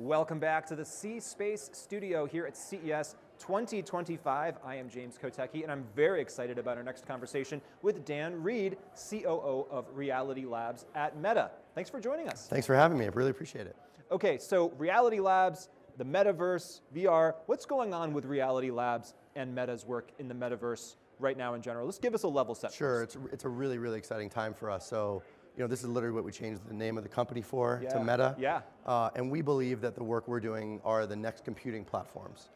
Welcome back to the C Space Studio here at CES 2025. I am James Kotecki, and I'm very excited about our next conversation with Dan Reed, COO of Reality Labs at Meta. Thanks for joining us. Thanks for having me, I really appreciate it. Okay, so Reality Labs, the metaverse, VR, what's going on with Reality Labs and Meta's work in the metaverse right now in general? Let's give us a level set. Sure, it's a really, really exciting time for us. So, this is literally what we changed the name of the company for, to Meta. Yeah. And we believe that the work we're doing are the next computing platforms,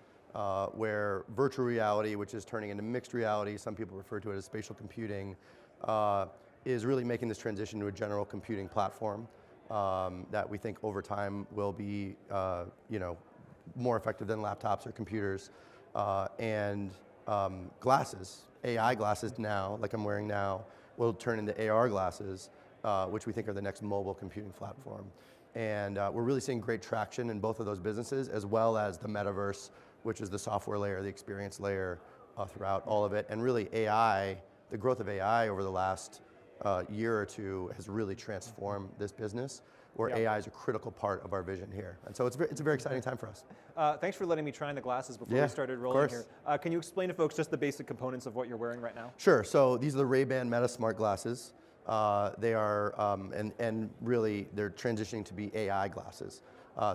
where virtual reality, which is turning into mixed reality, some people refer to it as spatial computing, is really making this transition to a general computing platform that we think over time will be, more effective than laptops or computers. Glasses, AI glasses now, like I'm wearing now, will turn into AR glasses, which we think are the next mobile computing platform. And we're really seeing great traction in both of those businesses, as well as the metaverse, which is the software layer, the experience layer throughout all of it. And really AI, the growth of AI over the last year or two has really transformed this business, where AI is a critical part of our vision here. And so it's a very exciting time for us. Thanks for letting me try on the glasses before we started rolling here. Can you explain to folks just the basic components of what you're wearing right now? Sure, so these are the Ray-Ban Meta Smart Glasses. They are, and really they're transitioning to be AI glasses.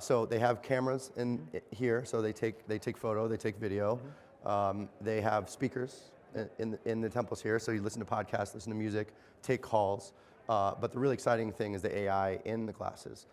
So they have cameras in here, so they take photo, they take video. They have speakers in the temples here, so you listen to podcasts, listen to music, take calls. But the really exciting thing is the AI in the glasses,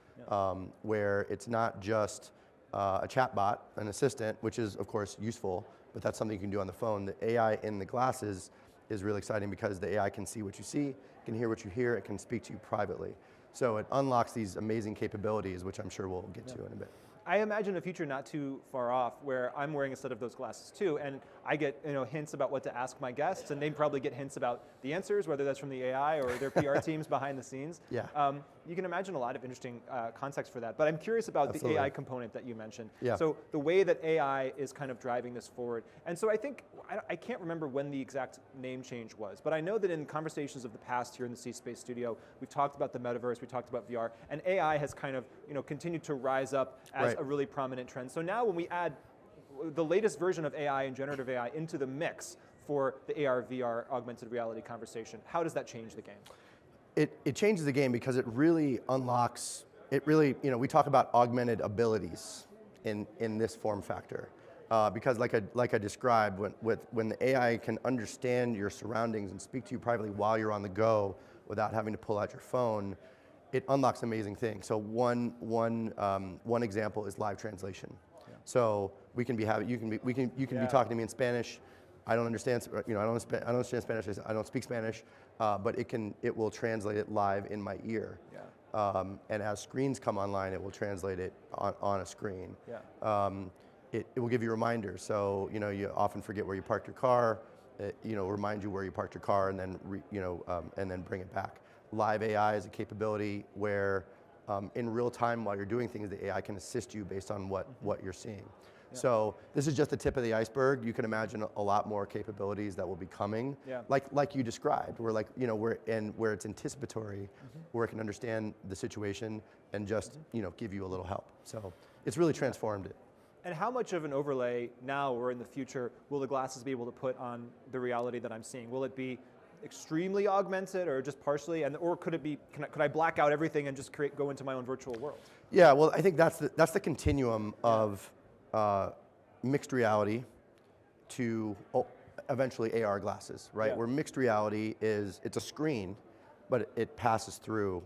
where it's not just a chatbot, an assistant, which is of course useful, but that's something you can do on the phone. The AI in the glasses is really exciting because the AI can see what you see, can hear what you hear, it can speak to you privately. So it unlocks these amazing capabilities, which I'm sure we'll get to in a bit. I imagine a future not too far off where I'm wearing a set of those glasses too, and I get hints about what to ask my guests, and they probably get hints about the answers, whether that's from the AI or their PR teams behind the scenes. Yeah. You can imagine a lot of interesting context for that, but I'm curious about the AI component that you mentioned. Yeah. So the way that AI is kind of driving this forward. And so I think, I can't remember when the exact name change was, but I know that in conversations of the past here in the C Space Studio, we've talked about the metaverse, we talked about VR, and AI has kind of continued to rise up as a really prominent trend. So now when we add the latest version of AI and generative AI into the mix for the AR, VR, augmented reality conversation, how does that change the game? It changes the game because it really unlocks, we talk about augmented abilities in this form factor. Because like I described, when the AI can understand your surroundings and speak to you privately while you're on the go without having to pull out your phone, it unlocks amazing things. So one example is live translation. Yeah. So you can be talking to me in Spanish. I don't understand, I don't understand Spanish. I don't speak Spanish, but it will translate it live in my ear. Yeah. And as screens come online, it will translate it on a screen. Yeah. It will give you reminders. So you often forget where you parked your car. It remind you where you parked your car, and then and then bring it back. Live AI is a capability where in real time while you're doing things, the AI can assist you based on what you're seeing. Yeah. So this is just the tip of the iceberg. You can imagine a lot more capabilities that will be coming, like you described, where where it's anticipatory, where it can understand the situation and just give you a little help. So it's really transformed it. And how much of an overlay now or in the future will the glasses be able to put on the reality that I'm seeing? Will it be extremely augmented or just partially, or could it be? Could I black out everything and just go into my own virtual world? Yeah, well, I think that's the continuum of mixed reality to eventually AR glasses, right? Yeah. Where mixed reality it's a screen, but it passes through.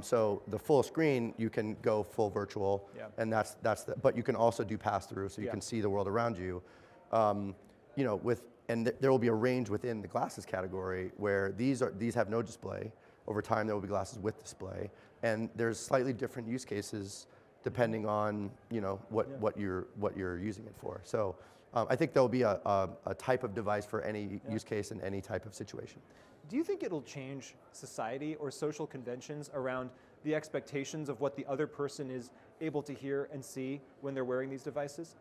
So the full screen, you can go full virtual, and but you can also do pass through, so you can see the world around you. And there will be a range within the glasses category where these have no display. Over time, there will be glasses with display, and there's slightly different use cases depending on what you're using it for. So I think there will be a type of device for any use case in any type of situation. Do you think it'll change society or social conventions around the expectations of what the other person is able to hear and see when they're wearing these devices?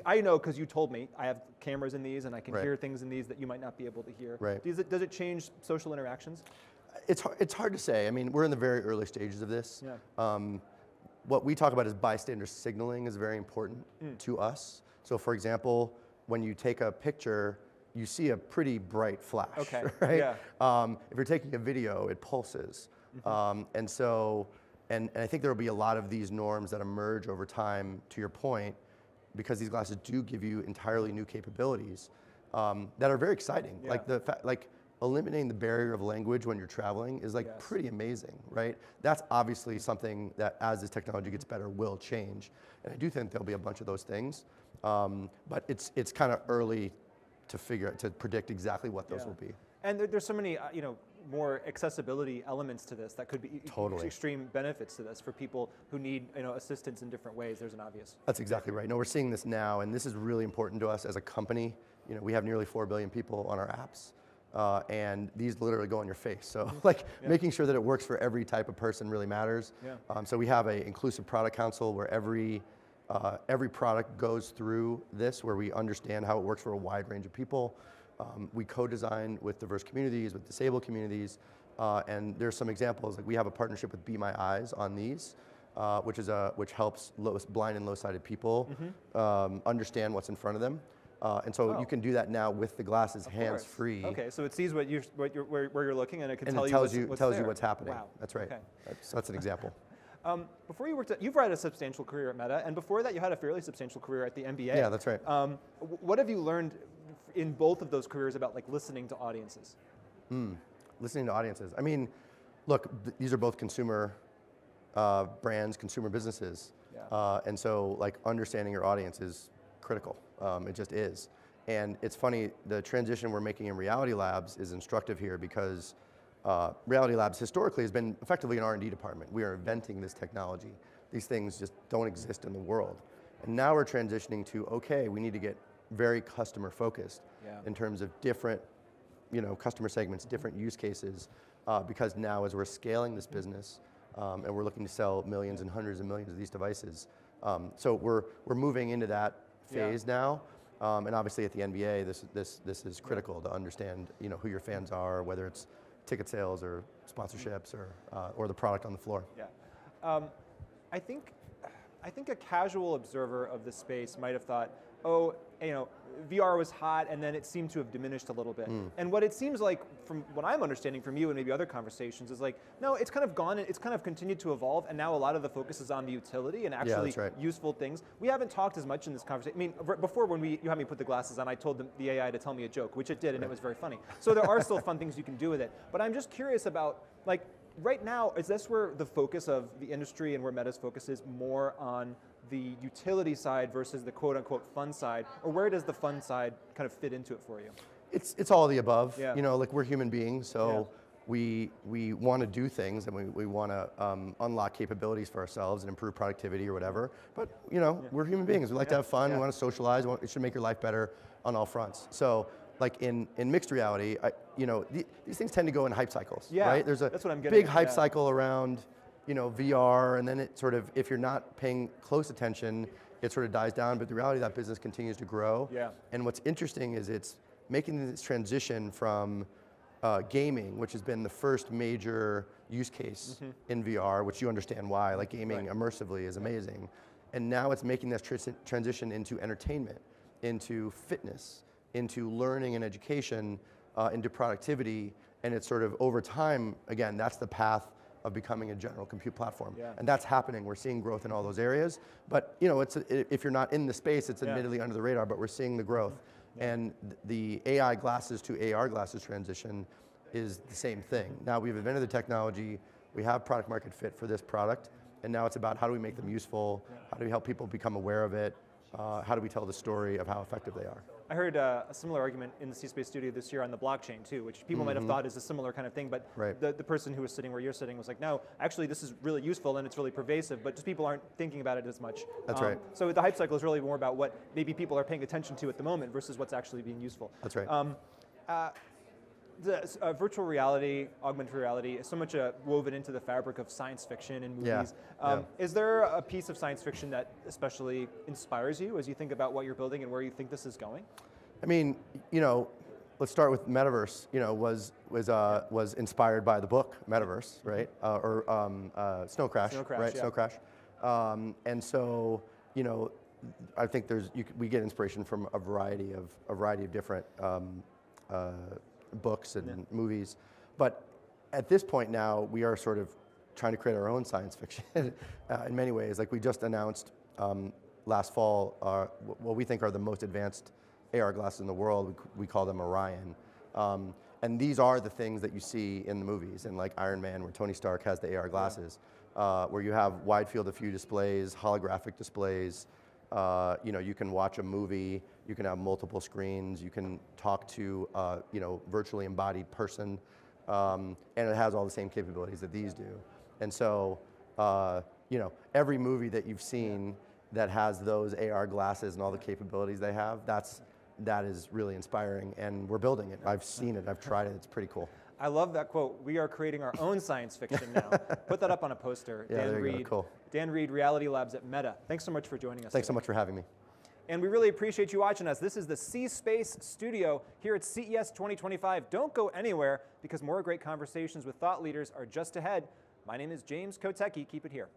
I know because you told me I have cameras in these and I can hear things in these that you might not be able to hear. Right. Does it change social interactions? It's hard to say. I mean, we're in the very early stages of this. Yeah. what we talk about as bystander signaling is very important to us. So for example, when you take a picture, you see a pretty bright flash, right? Yeah. If you're taking a video, it pulses. And I think there will be a lot of these norms that emerge over time, to your point, because these glasses do give you entirely new capabilities that are very exciting. Yeah. Like eliminating the barrier of language when you're traveling is like pretty amazing, right? That's obviously something that as this technology gets better will change. And I do think there'll be a bunch of those things, but it's kind of early to predict exactly what those will be. And there's so many, more accessibility elements to this that could be extreme benefits to this for people who need, assistance in different ways. There's an obvious. That's exactly right. No, we're seeing this now, and this is really important to us as a company. We have nearly 4 billion people on our apps, and these literally go on your face. So making sure that it works for every type of person really matters. Yeah. So we have an inclusive product council where every product goes through this, where we understand how it works for a wide range of people. We co-design with diverse communities, with disabled communities, and there's some examples. Like we have a partnership with Be My Eyes on these, which helps blind and low-sighted people understand what's in front of them. And so you can do that now with the glasses hands-free. Okay, so it sees where you're looking, and it can tell you what's happening. Wow. That's right. Okay. So that's an example. Before you've had a substantial career at Meta, and before that you had a fairly substantial career at the NBA. Yeah, that's right. What have you learned in both of those careers about listening to audiences? Listening to audiences. I mean, look, these are both consumer brands, consumer businesses. Yeah. And so understanding your audience is critical. It just is. And it's funny, the transition we're making in Reality Labs is instructive here because Reality Labs historically has been effectively an R&D department. We are inventing this technology. These things just don't exist in the world. And now we're transitioning to, okay, we need to get very customer focused in terms of different customer segments, different use cases, because now as we're scaling this business and we're looking to sell millions and hundreds of millions of these devices, so we're moving into that phase now. And obviously at the NBA, this is critical to understand who your fans are, whether it's ticket sales or sponsorships or the product on the floor. Yeah, I think a casual observer of the space might have thought, oh, VR was hot, and then it seemed to have diminished a little bit. And what it seems like, from what I'm understanding from you and maybe other conversations, is no, it's kind of gone, and it's kind of continued to evolve, and now a lot of the focus is on the utility and actually useful things. We haven't talked as much in this conversation. I mean, before when you had me put the glasses on, I told the AI to tell me a joke, which it did, and it was very funny. So there are still fun things you can do with it. But I'm just curious about, right now, is this where the focus of the industry and where Meta's focus is more on the utility side versus the quote-unquote fun side, or where does the fun side kind of fit into it for you? It's all of the above. Yeah. We're human beings, so we want to do things and we want to unlock capabilities for ourselves and improve productivity or whatever. But we're human beings. We like to have fun. We want to socialize. It should make your life better on all fronts. So in mixed reality, these things tend to go in hype cycles. Yeah, right? There's a that's what I'm getting big hype cycle around VR, and then it sort of, if you're not paying close attention, it sort of dies down, but the reality of that business continues to grow. Yeah. And what's interesting is it's making this transition from gaming, which has been the first major use case in VR, which you understand why, gaming immersively is amazing. And now it's making this transition into entertainment, into fitness, into learning and education, into productivity, and it's sort of over time, again, that's the path of becoming a general compute platform. Yeah. And that's happening. We're seeing growth in all those areas. But if you're not in the space, it's admittedly under the radar, but we're seeing the growth. And the AI glasses to AR glasses transition is the same thing. Now we've invented the technology, we have product market fit for this product, and now it's about how do we make them useful, how do we help people become aware of it, how do we tell the story of how effective they are. I heard a similar argument in the C Space Studio this year on the blockchain too, which people might have thought is a similar kind of thing, but the person who was sitting where you're sitting was like, no, actually this is really useful and it's really pervasive, but just people aren't thinking about it as much. That's right. So the hype cycle is really more about what maybe people are paying attention to at the moment versus what's actually being useful. That's right. Virtual reality, augmented reality is so much woven into the fabric of science fiction and movies. Is there a piece of science fiction that especially inspires you as you think about what you're building and where you think this is going? I mean, let's start with Metaverse. Was inspired by the book Metaverse, right? Or Snow Crash, right? Yeah. Snow Crash. And so, I think we get inspiration from a variety of different books and movies. But at this point now, we are sort of trying to create our own science fiction in many ways. Like we just announced last fall, what we think are the most advanced AR glasses in the world. We call them Orion. And these are the things that you see in the movies, in like Iron Man, where Tony Stark has the AR glasses, where you have wide field of view displays, holographic displays. You can watch a movie, you can have multiple screens, you can talk to virtually embodied person, and it has all the same capabilities that these do. And so, every movie that you've seen that has those AR glasses and all the capabilities they have, that is really inspiring, and we're building it. I've seen it, I've tried it, it's pretty cool. I love that quote. We are creating our own science fiction now. Put that up on a poster. Yeah, Dan there you Reed, go. Cool. Dan Reed, Reality Labs at Meta. Thanks so much for joining us. Thanks today. so much for having me. And we really appreciate you watching us. This is the C Space Studio here at CES 2025. Don't go anywhere because more great conversations with thought leaders are just ahead. My name is James Kotecki. Keep it here.